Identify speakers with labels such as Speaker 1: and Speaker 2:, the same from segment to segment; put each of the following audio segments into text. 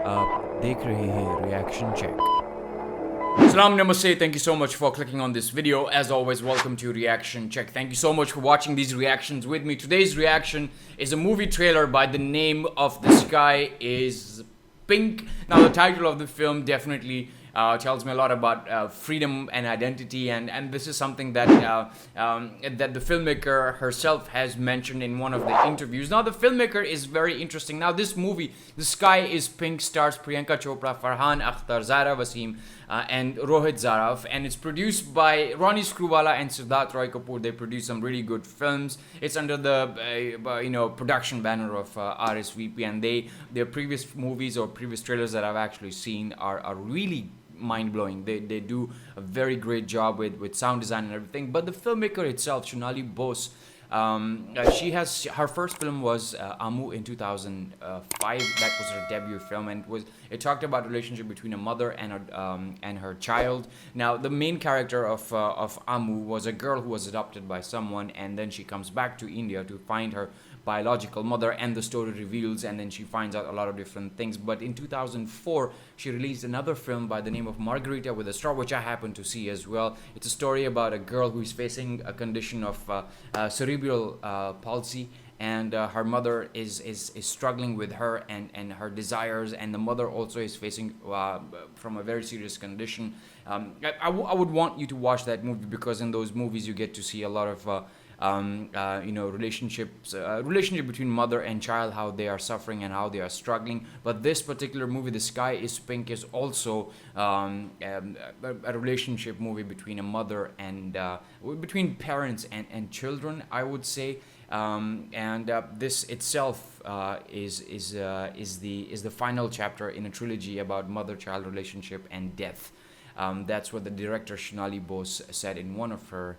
Speaker 1: आप देख रहे हैं reaction check. Salam Namaste. Thank you so much for clicking on this video. As always, welcome to Reaction Check. Thank you so much for watching these reactions with me. Today's reaction is a movie trailer by the name of The Sky is Pink. Now, the title of the film definitely tells me a lot about freedom and identity, and this is something that that the filmmaker herself has mentioned in one of the interviews. Now, the filmmaker is very interesting. Now, this movie, The Sky is Pink, stars Priyanka Chopra, Farhan Akhtar, Zara Wasim, and Rohit Zaraf, and it's produced by Ronnie Screwvala and Siddharth Roy Kapoor. They produce some really good films. It's under the production banner of RSVP, and their previous movies or previous trailers that I've actually seen are really mind-blowing. They do a very great job with sound design and everything. But the filmmaker itself, Shonali Bose, she has her first film was Amu in 2005. That was her debut film, and it talked about relationship between a mother and her child. Now, the main character of Amu was a girl who was adopted by someone, and then she comes back to India to find her biological mother, and the story reveals, and then she finds out a lot of different things. But in 2004, she released another film by the name of Margarita with a Star, which I happened to see as well. It's a story about a girl who is facing a condition of cerebral palsy, and her mother is struggling with her and her desires, and the mother also is facing from a very serious condition. I would want you to watch that movie, because in those movies you get to see a lot of relationship between mother and child, how they are suffering and how they are struggling. But this particular movie, The Sky is Pink, is also a relationship movie between a mother and between parents and children, I would say. This itself is the final chapter in a trilogy about mother-child relationship and death. That's what the director Shonali Bose said in one of her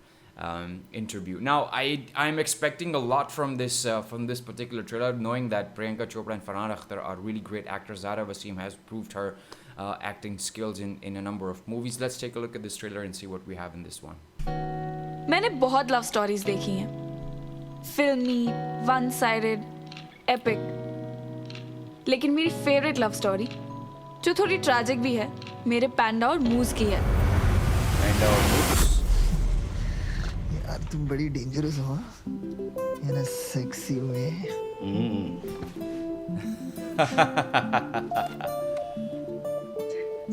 Speaker 1: interview. Now, I'm expecting a lot from this particular trailer, knowing that Priyanka Chopra and Farhan Akhtar are really great actors. Zara Wasim has proved her acting skills in a number of movies. Let's take a look at this trailer and see what we have in this one.
Speaker 2: मैंने बहुत love stories देखी हैं, फिल्मी, one sided, epic, लेकिन मेरी favourite love story, जो थोड़ी tragic भी है, मेरे पैंडा और मूज की है.
Speaker 1: पैंडा और मूज.
Speaker 3: यार तुम बड़ी डेंजरस हो, in a sexy way.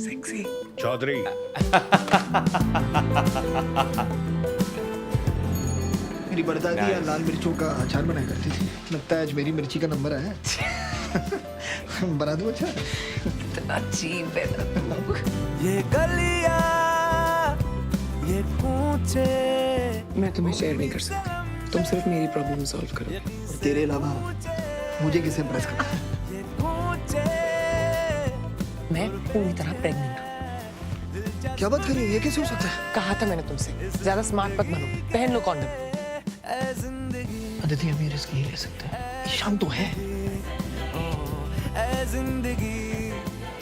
Speaker 4: Sexy
Speaker 5: Chaudhary.
Speaker 3: मेरी बरदादी यार लाल मिर्चों का अचार बनाया करती थी. लगता है आज मेरी मिर्ची का नंबर आया. बना दूं अचार?
Speaker 4: इतना अजीब है ना.
Speaker 6: ये गलियां, ये कूचे.
Speaker 4: मैं तुम्हें शेयर नहीं कर सकता. तुम सिर्फ मेरी प्रॉब्लम सॉल्व करो.
Speaker 3: और तेरे अलावा मुझे किसे इम्प्रेस करना है?
Speaker 4: मैं पूरी तरह प्रेग्नेंट हूँ.
Speaker 3: क्या बात कर रही हो? ये कैसे हो सकता है?
Speaker 4: कहा था मैंने तुमसे, ज्यादा स्मार्ट मत बनो, पहन लो कॉन्डम.
Speaker 3: अदिति, हम ये रिस्क नहीं ले सकते. ईशान तो है.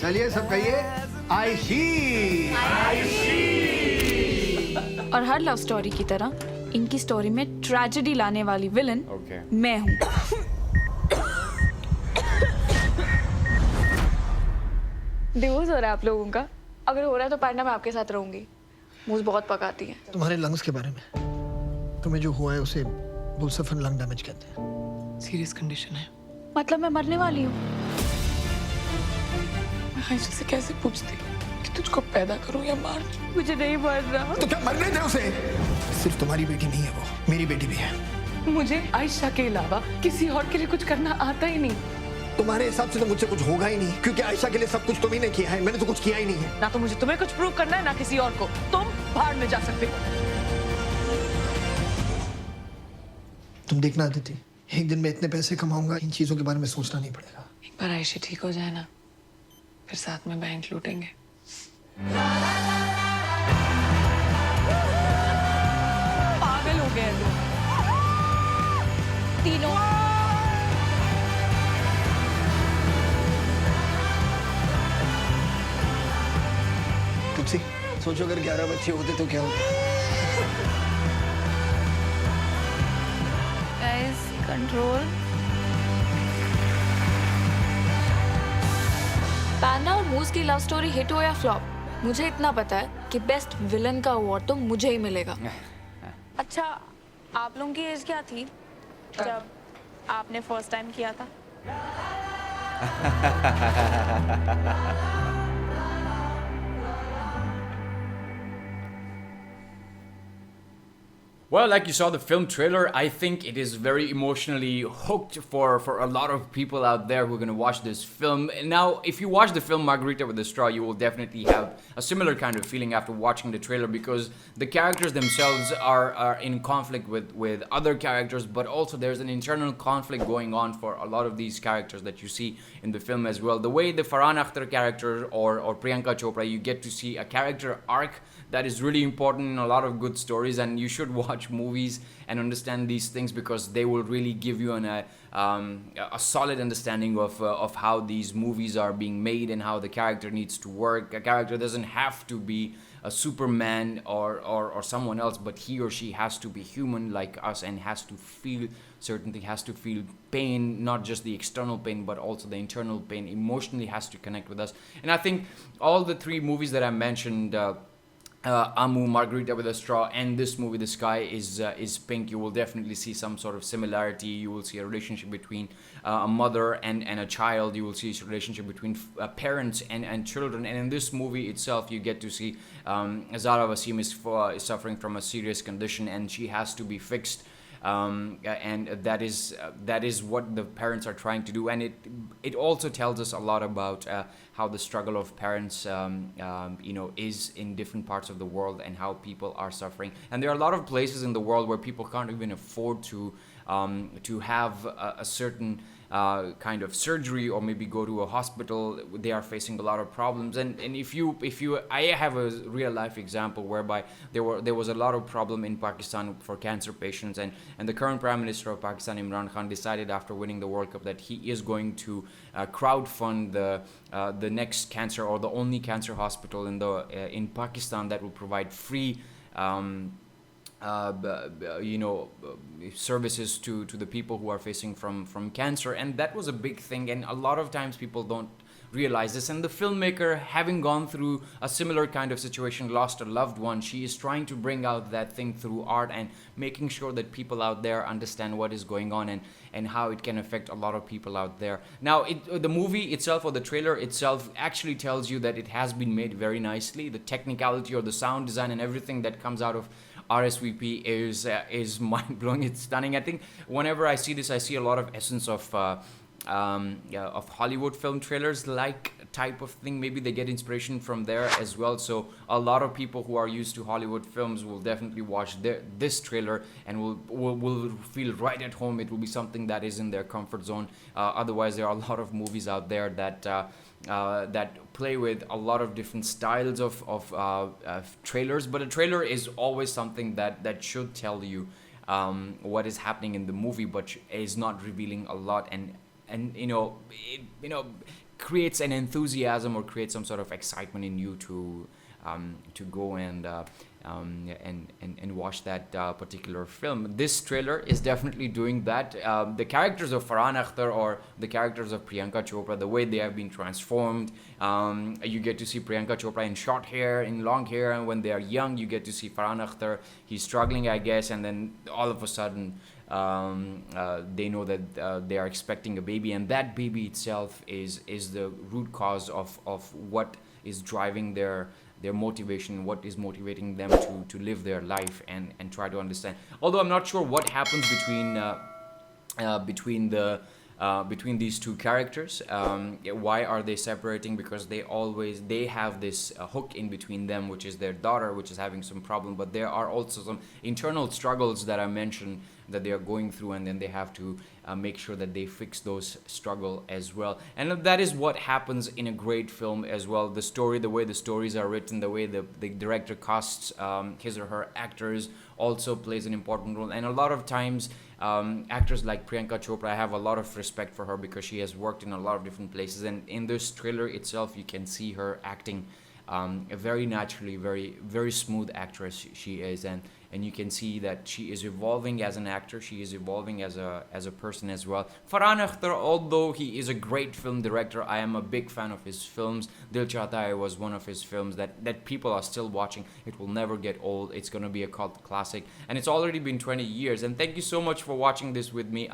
Speaker 3: चलिए सब कहिए आयशी.
Speaker 2: और हर लव स्टोरी की तरह इनकी स्टोरी में ट्रेजेडी लाने वाली विलन मैं हूँ. डिवोर्स हो रहा है आप लोगों का? अगर हो रहा है तो पार्टनर मैं आपके साथ रहूंगी. मुझे बहुत पकाती है.
Speaker 3: तुम्हारे लंग्स के बारे में, तुम्हें जो हुआ है उसे बुलसफन लंग डैमेज कहते हैं.
Speaker 4: सीरियस कंडीशन है.
Speaker 2: मतलब मैं मरने वाली हूँ.
Speaker 4: मैं आयशा से कैसे पूछती कि तुझको पैदा करूं या मार?
Speaker 2: मुझे नहीं मरना.
Speaker 3: तो क्या मरने दे उसे? सिर्फ तुम्हारी बेटी नहीं है वो, मेरी बेटी भी है.
Speaker 4: मुझे आयशा के अलावा किसी और के लिए कुछ करना आता ही नहीं.
Speaker 3: तुम्हारे हिसाब से तो मुझसे कुछ होगा ही नहीं, क्योंकि आयशा के लिए सब कुछ तुम ही ने किया है. मैंने तो कुछ किया ही नहीं है.
Speaker 4: ना तो मुझे तुम्हें कुछ प्रूव करना है, ना किसी और को. तुम बाहर में जा सकते हो.
Speaker 3: तुम देखना अदिति, एक दिन मैं इतने पैसे कमाऊंगा, इन चीजों के बारे में सोचना नहीं पड़ेगा.
Speaker 4: एक बार आयशा ठीक हो जाए ना, फिर साथ में बैंक लूटेंगे. पागल हो गए लोग तीनों.
Speaker 3: तुलसी, सोचो अगर 11 बच्चे होते तो क्या होता.
Speaker 2: कंट्रोल. पैंडा और मूस की लव स्टोरी हिट हो या फ्लॉप, मुझे इतना पता है कि बेस्ट विलन का अवार्ड तो मुझे ही मिलेगा।
Speaker 5: अच्छा, आप लोगों की एज क्या थी जब आपने फर्स्ट टाइम किया था?
Speaker 1: Well, like you saw the film trailer, I think it is very emotionally hooked for a lot of people out there who are going to watch this film. And now, if you watch the film Margarita with a Straw, you will definitely have a similar kind of feeling after watching the trailer, because the characters themselves are in conflict with other characters, but also there's an internal conflict going on for a lot of these characters that you see in the film as well. The way the Farhan Akhtar character or Priyanka Chopra, you get to see a character arc that is really important in a lot of good stories, and you should watch movies and understand these things, because they will really give you a solid understanding of how these movies are being made and how the character needs to work. A character doesn't have to be a Superman or someone else, but he or she has to be human like us and has to feel certain things, has to feel pain, not just the external pain but also the internal pain, emotionally has to connect with us. And I think all the three movies that I mentioned, Amu, Margarita with a Straw, and this movie, The Sky is Pink, you will definitely see some sort of similarity. You will see a relationship between a mother and a child. You will see a relationship between parents and children. And in this movie itself, you get to see Zara Wasim is suffering from a serious condition, and she has to be fixed. And that is what the parents are trying to do, and it also tells us a lot about how the struggle of parents is in different parts of the world, and how people are suffering. And there are a lot of places in the world where people can't even afford to have a certain kind of surgery, or maybe go to a hospital. They are facing a lot of problems, and if you I have a real life example whereby there was a lot of problem in Pakistan for cancer patients, and the current Prime Minister of Pakistan, Imran Khan, decided after winning the World Cup that he is going to crowdfund the next cancer, or the only cancer hospital in Pakistan that will provide free services to the people who are facing from cancer. And that was a big thing, and a lot of times people don't realize this. And the filmmaker, having gone through a similar kind of situation, lost a loved one, she is trying to bring out that thing through art and making sure that people out there understand what is going on and how it can affect a lot of people out there. Now, the movie itself, or the trailer itself, actually tells you that it has been made very nicely. The technicality or the sound design and everything that comes out of RSVP is mind-blowing. It's stunning. I think whenever I see this, I see a lot of essence of Hollywood film trailers like type of thing. Maybe they get inspiration from there as well. So a lot of people who are used to Hollywood films will definitely watch this trailer and will feel right at home. It will be something that is in their comfort zone. Otherwise, there are a lot of movies out there that play with a lot of different styles of trailers, but a trailer is always something that should tell you what is happening in the movie, but is not revealing a lot, and it creates an enthusiasm or creates some sort of excitement in you to go and watch that particular film. This trailer is definitely doing that. The characters of Farhan Akhtar or the characters of Priyanka Chopra, the way they have been transformed, you get to see Priyanka Chopra in short hair, in long hair, and when they are young, you get to see Farhan Akhtar. He's struggling, I guess, and then all of a sudden, they know that they are expecting a baby, and that baby itself is the root cause of what is driving their motivation, what is motivating them to live their life and try to understand. Although I'm not sure what happens between these two characters. Why are they separating? Because they have this hook in between them, which is their daughter, which is having some problem. But there are also some internal struggles that I mentioned that they are going through, and then they have to make sure that they fix those struggle as well. And that is what happens in a great film as well. The story, the way the stories are written, the way the director casts his or her actors also plays an important role. And a lot of times, actors like Priyanka Chopra, I have a lot of respect for her because she has worked in a lot of different places, and in this trailer itself you can see her acting A very naturally, very smooth actress she is, and you can see that she is evolving as an actor. She is evolving as a person as well. Farhan Akhtar, although he is a great film director, I am a big fan of his films. Dil Chahta Hai was one of his films that people are still watching. It will never get old. It's going to be a cult classic, and it's already been 20 years. And thank you so much for watching this with me.